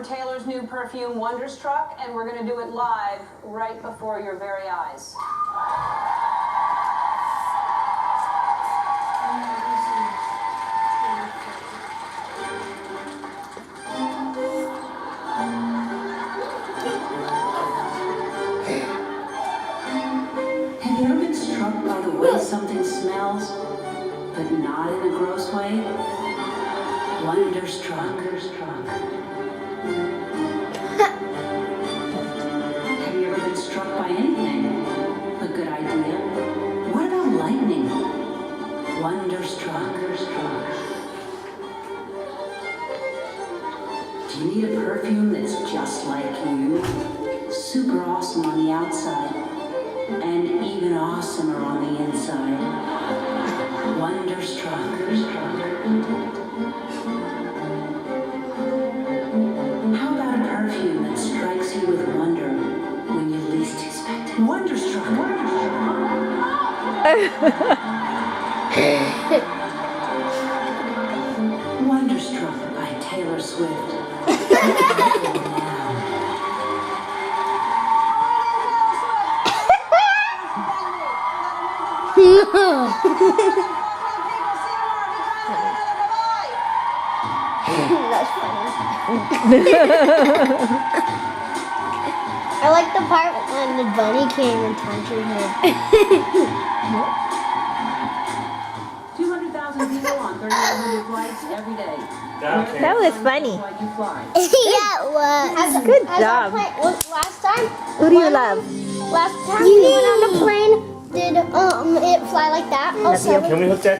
for Taylor's new perfume, Wonderstruck, and we're going to do it live right before your very eyes. Have you ever been struck by the way something smells, but not in a gross way? Wonderstruck. Have you ever been struck by anything? A good idea. What about lightning? Wonderstruck. Do you need a perfume that's just like you? Super awesome on the outside, and even awesomer on the inside. Wonderstruck. How about a perfume that strikes you with wonder when you least expect it? Wonderstruck. Wonderstruck by Taylor Swift. That's funny. I like the part when the bunny came and turned her head. 200,000 people on 3,100 flights every day. That was funny. Yeah, it was. Good job. Last time. Who do you love? Last time we went on the plane. Did it fly like that? Also, Can we hook that